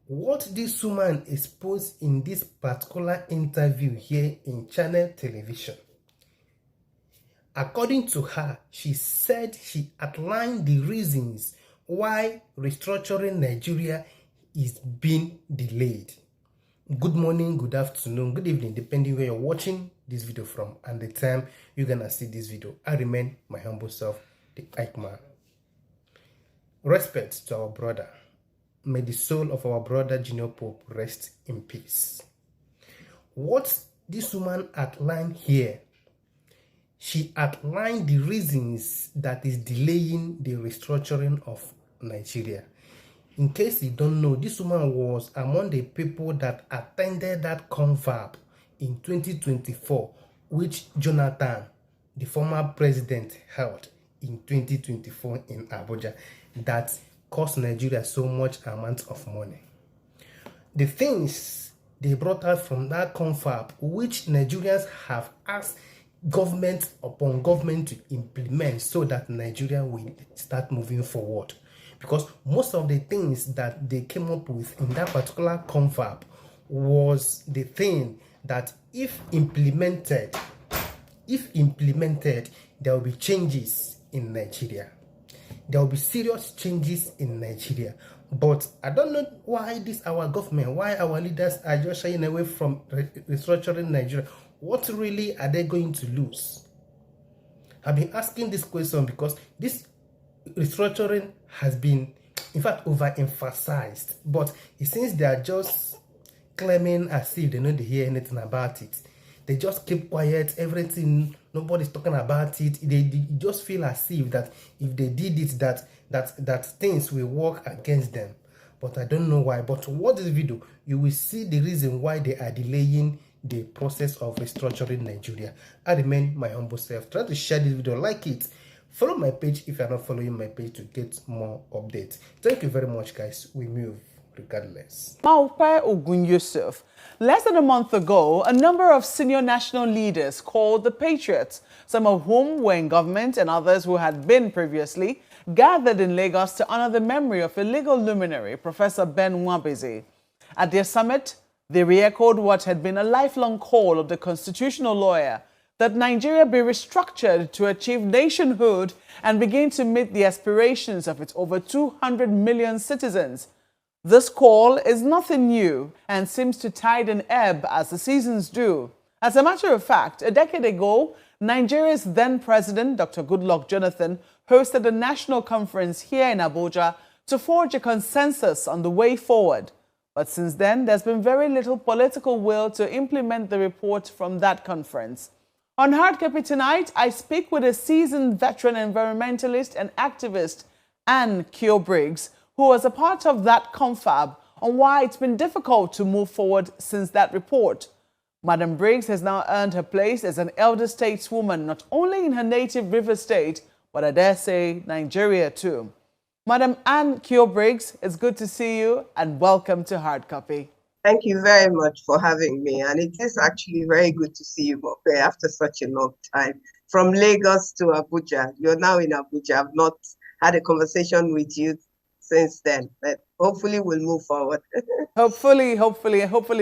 What this woman exposed in this particular interview here in Channel Television. According to her, she said she outlined the reasons why restructuring Nigeria is being delayed. Good morning, good afternoon, good evening, depending where you're watching this video from and the time you're gonna see this video. I remain my humble self, the Ike Man. Respect to our brother. May the soul of our brother Junior Pope rest in peace. What this woman outlined here, she outlined the reasons that is delaying the restructuring of Nigeria. In case you don't know, this woman was among the people that attended that confab in 2024, which Jonathan, the former president, held in 2024 in Abuja, that cost Nigeria so much amount of money. The things they brought out from that confab, which Nigerians have asked government upon government to implement so that Nigeria will start moving forward. Because most of the things that they came up with in that particular confab was the thing that if implemented, there will be changes in Nigeria. There will be serious changes in Nigeria. But I don't know why our government, why our leaders are just shying away from restructuring Nigeria. What really are they going to lose? I've been asking this question because this restructuring has been, in fact, overemphasized. But it seems they are just claiming as if they don't hear anything about it. They just keep quiet, everything, nobody's talking about it. They just feel as if that if they did it, that things will work against them. But I don't know why. But watch this video, you will see the reason why they are delaying the process of restructuring Nigeria. I remain my humble self. Try to share this video, like it. Follow my page if you are not following my page to get more updates. Thank you very much, guys. We move regardless. Maupe Ogun Yusuf. Less than a month ago, a number of senior national leaders called the Patriots, some of whom were in government and others who had been previously, gathered in Lagos to honor the memory of a legal luminary, Professor Ben Nwabeze. At their summit, they re-echoed what had been a lifelong call of the constitutional lawyer, that Nigeria be restructured to achieve nationhood and begin to meet the aspirations of its over 200 million citizens. This call is nothing new and seems to tide and ebb as the seasons do. As a matter of fact, a decade ago, Nigeria's then president, Dr. Goodluck Jonathan, hosted a national conference here in Abuja to forge a consensus on the way forward. But since then, there's been very little political will to implement the report from that conference. On Hard Copy tonight, I speak with a seasoned veteran environmentalist and activist, Annkio Briggs, who was a part of that confab, on why it's been difficult to move forward since that report. Madam Briggs has now earned her place as an elder stateswoman, not only in her native River State, but I dare say Nigeria too. Madam Annkio Briggs, it's good to see you and welcome to Hard Copy. Thank you very much for having me. And it is actually very good to see you, Mope, after such a long time. From Lagos to Abuja. You're now in Abuja. I've not had a conversation with you since then, but hopefully we'll move forward. Hopefully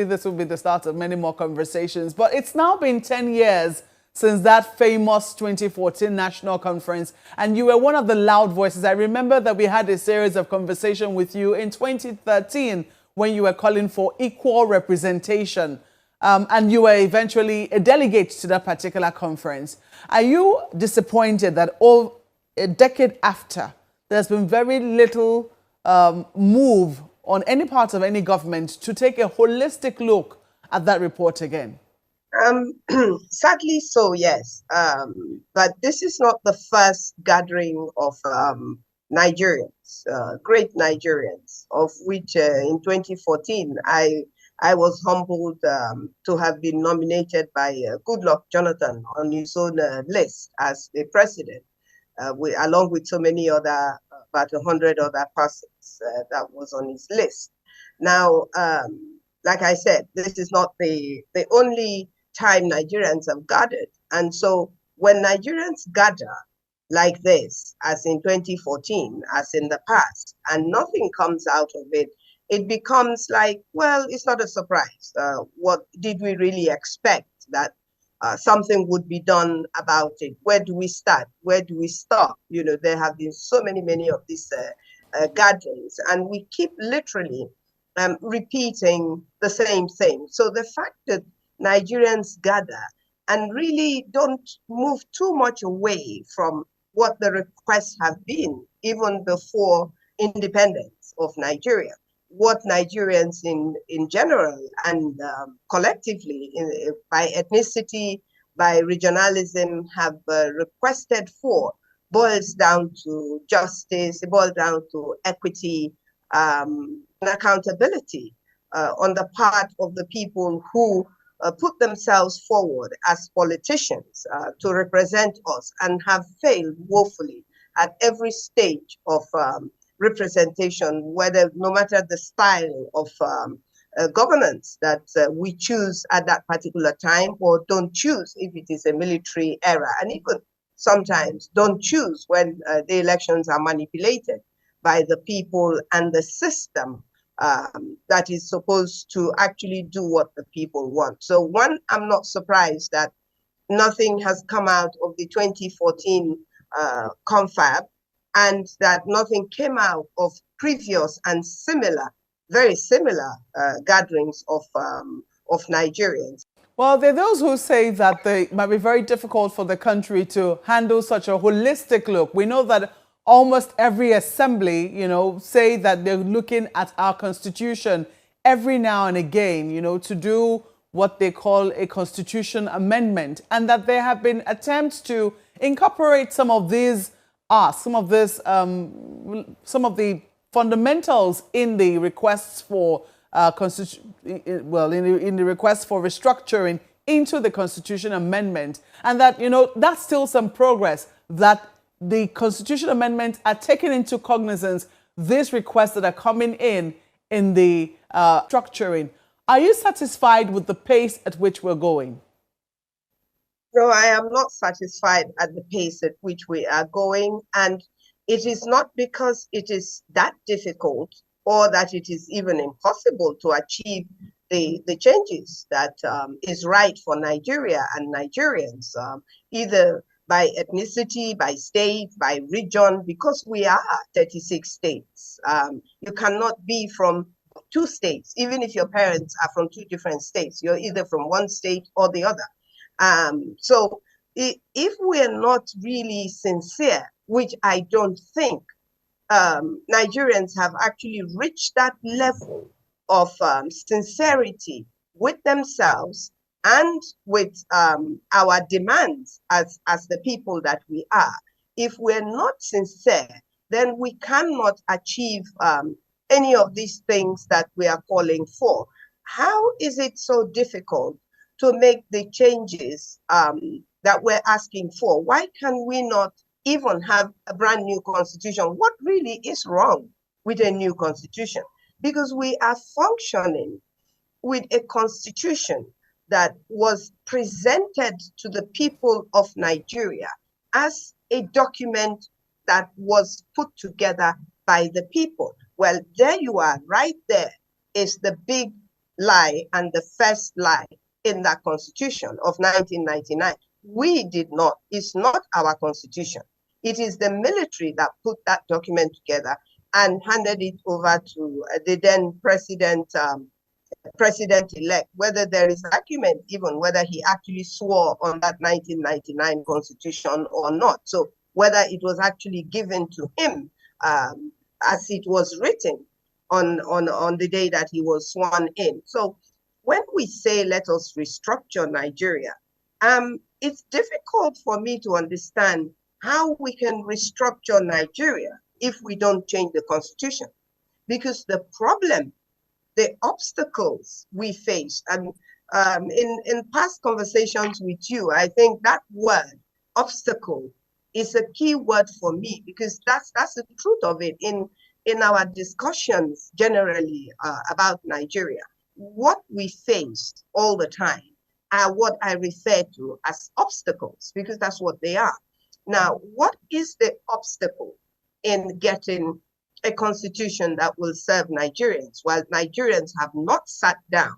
this will be the start of many more conversations. But it's now been 10 years since that famous 2014 national conference, and you were one of the loud voices. I remember that we had a series of conversation with you in 2013 when you were calling for equal representation, and you were eventually a delegate to that particular conference. Are you disappointed that a decade after, there's been very little move on any part of any government to take a holistic look at that report again? Sadly so, yes. But this is not the first gathering of Nigerians, great Nigerians, of which in 2014 I was humbled to have been nominated by Goodluck Jonathan on his own list as the president, along with so many other, about 100 other persons that was on his list. Now, like I said, this is not the only time Nigerians have gathered. And so when Nigerians gather like this, as in 2014, as in the past, and nothing comes out of it, it becomes like, well, it's not a surprise. What did we really expect that something would be done about it? Where do we start? Where do we stop? You know, there have been so many of these gatherings, and we keep literally repeating the same thing. So the fact that Nigerians gather and really don't move too much away from what the requests have been, even before independence of Nigeria, what Nigerians in general and collectively by ethnicity, by regionalism have requested for boils down to justice, it boils down to equity and accountability on the part of the people who put themselves forward as politicians to represent us and have failed woefully at every stage of representation, whether no matter the style of governance that we choose at that particular time or don't choose if it is a military era, and even sometimes don't choose when the elections are manipulated by the people and the system that is supposed to actually do what the people want. So one, I'm not surprised that nothing has come out of the 2014 confab, and that nothing came out of previous and similar, very similar gatherings of Nigerians. Well, there are those who say that it might be very difficult for the country to handle such a holistic look. We know that almost every assembly, say that they're looking at our constitution every now and again, to do what they call a constitution amendment, and that there have been attempts to incorporate some of these some of the fundamentals in the requests for in the request for restructuring into the constitution amendment, and that that's still some progress, that the constitution amendments are taking into cognizance these requests that are coming in the structuring. Are you satisfied with the pace at which we're going? No, I am not satisfied at the pace at which we are going, and it is not because it is that difficult or that it is even impossible to achieve the changes that is right for Nigeria and Nigerians, either by ethnicity, by state, by region, because we are 36 states. You cannot be from two states, even if your parents are from two different states. You're either from one state or the other. So if we're not really sincere, which I don't think, Nigerians have actually reached that level of sincerity with themselves and with our demands as the people that we are. If we're not sincere, then we cannot achieve any of these things that we are calling for. How is it so difficult to make the changes that we're asking for? Why can we not even have a brand new constitution? What really is wrong with a new constitution? Because we are functioning with a constitution that was presented to the people of Nigeria as a document that was put together by the people. Well, there you are, right there is the big lie and the first lie in that constitution of 1999. We did not, it's not our constitution. It is the military that put that document together and handed it over to the then president-elect, whether there is argument even whether he actually swore on that 1999 constitution or not. So whether it was actually given to him as it was written on the day that he was sworn in. So when we say let us restructure Nigeria, it's difficult for me to understand how we can restructure Nigeria if we don't change the constitution. Because the problem, the obstacles we face, and in past conversations with you, I think that word, obstacle, is a key word for me, because that's the truth of it in our discussions generally about Nigeria. What we face all the time are what I refer to as obstacles, because that's what they are. Now, what is the obstacle in getting a constitution that will serve Nigerians, while Nigerians have not sat down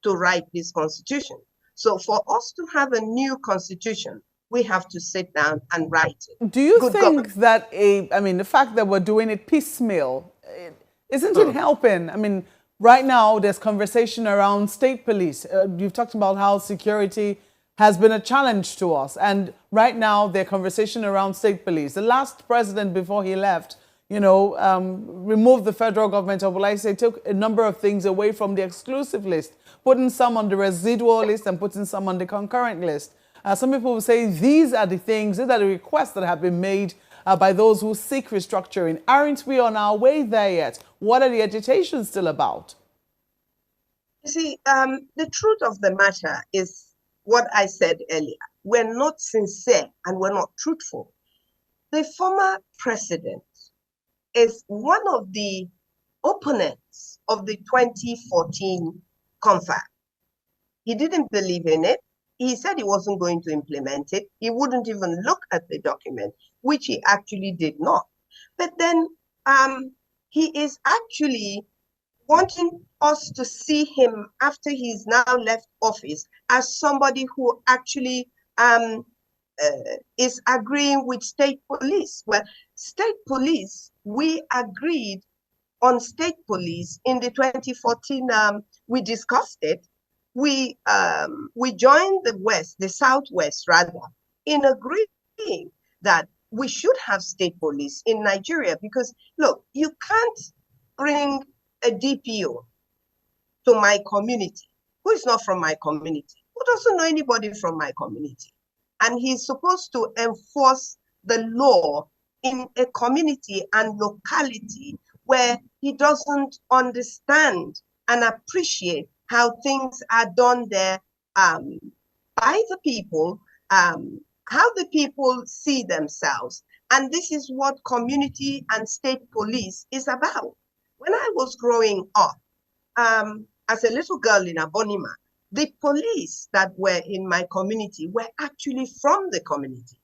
to write this constitution. So for us to have a new constitution, we have to sit down and write it. Do you Good think government. that the fact that we're doing it piecemeal, isn't it helping? I mean, right now there's conversation around state police. You've talked about how security has been a challenge to us. And right now there's conversation around state police. The last president before he left, removed the federal government, or will I say, took a number of things away from the exclusive list, putting some on the residual list and putting some on the concurrent list. Some people will say these are the requests that have been made by those who seek restructuring. Aren't we on our way there yet? What are the agitations still about? You see, the truth of the matter is what I said earlier. We're not sincere and we're not truthful. The former president is one of the opponents of the 2014 confab. He didn't believe in it. He said he wasn't going to implement it. He wouldn't even look at the document, which he actually did not. But then he is actually wanting us to see him after he's now left office as somebody who actually is agreeing with state police. Well, state police, we agreed on state police in the 2014, we discussed it. We joined the West, the Southwest rather, in agreeing that we should have state police in Nigeria because, look, you can't bring a DPO to my community who is not from my community, who doesn't know anybody from my community. And he's supposed to enforce the law in a community and locality where he doesn't understand and appreciate how things are done there by the people, how the people see themselves. And this is what community and state police is about. When I was growing up, as a little girl in Abonima, the police that were in my community were actually from the community,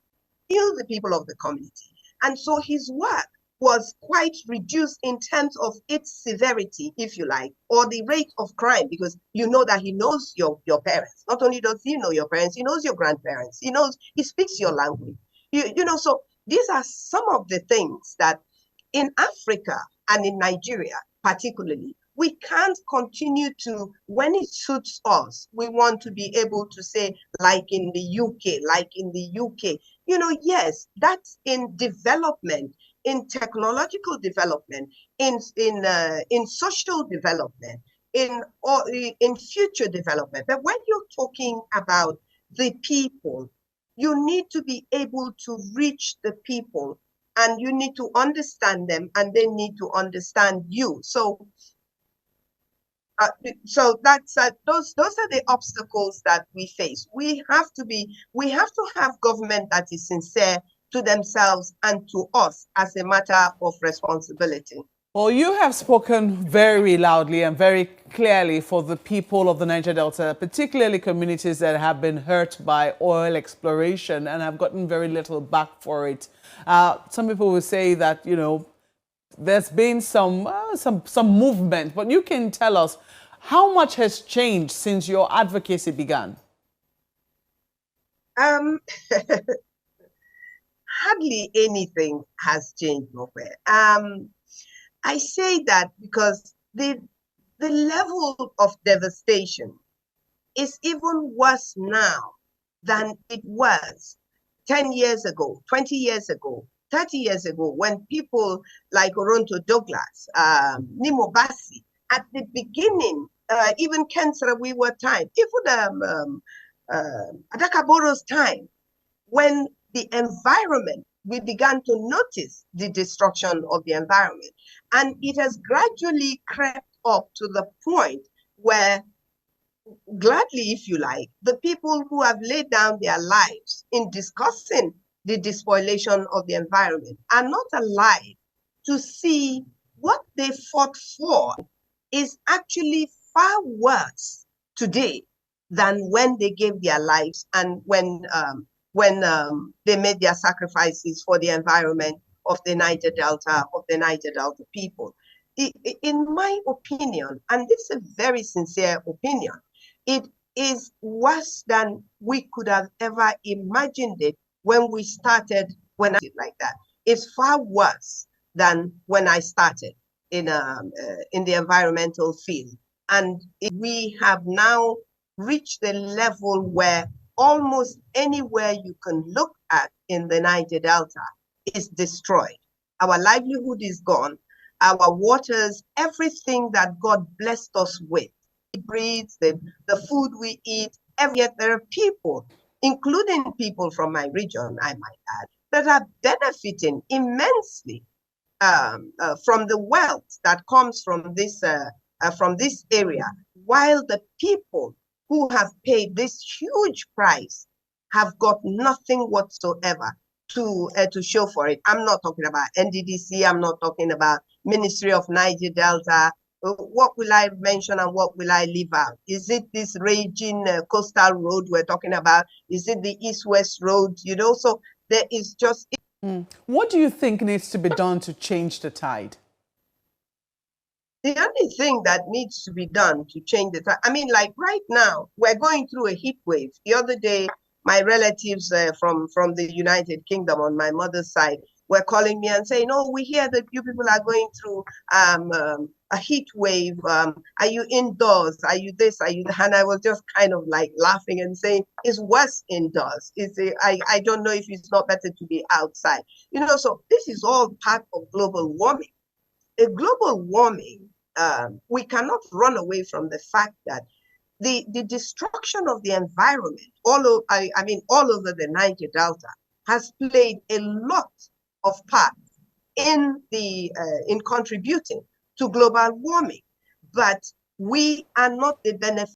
knew the people of the community. And so his work was quite reduced in terms of its severity, if you like, or the rate of crime, because you know that he knows your parents. Not only does he know your parents, he knows your grandparents. He speaks your language. So these are some of the things that in Africa and in Nigeria particularly, we can't continue to, when it suits us, we want to be able to say, like in the UK. Yes, that's in development, in technological development, in social development, in future development. But when you're talking about the people, you need to be able to reach the people, and you need to understand them, and they need to understand you. So that's those are the obstacles that we face. We have to have government that is sincere to themselves and to us as a matter of responsibility. Well, you have spoken very loudly and very clearly for the people of the Niger Delta, particularly communities that have been hurt by oil exploration and have gotten very little back for it. Some people will say that, there's been some movement, but you can tell us how much has changed since your advocacy began? Hardly anything has changed, nowhere. I say that because the level of devastation is even worse now than it was 10 years ago, 20 years ago, 30 years ago, when people like Oronto Douglas, Nimo Bassi, at the beginning, even Kensra Wiwa time, even Adaka Boro's time, when the environment, we began to notice the destruction of the environment. And it has gradually crept up to the point where, gladly, if you like, the people who have laid down their lives in discussing the despoilation of the environment are not alive to see what they fought for is actually far worse today than when they gave their lives and when they made their sacrifices for the environment of the Niger Delta people. In my opinion, and this is a very sincere opinion, it is worse than we could have ever imagined it when we started, when I did like that. It's far worse than when I started in the environmental field. And we have now reached the level where almost anywhere you can look at in the Niger Delta is destroyed. Our livelihood is gone. Our waters, everything that God blessed us with, breeds, the food we eat, yet there are people, including people from my region, I might add, that are benefiting immensely from the wealth that comes from this area, while the people who have paid this huge price have got nothing whatsoever to show for it. I'm not talking about NDDC. I'm not talking about Ministry of Niger Delta. What will I mention and what will I leave out? Is it this raging coastal road we're talking about? Is it the east-west road? You know, so there is just... What do you think needs to be done to change the tide? The only thing that needs to be done to change the tide, I mean, like right now, we're going through a heat wave. The other day, my relatives from the United Kingdom on my mother's side were calling me and saying, "Oh, we hear that you people are going through a heat wave. Are you indoors? Are you this? Are you that?" And I was just kind of like laughing and saying, "It's worse indoors. I don't know if it's not better to be outside." You know, so this is all part of global warming. A global warming, we cannot run away from the fact that the destruction of the environment all over, all over the Niger Delta has played a lot of part in contributing to global warming, but we are not the beneficiaries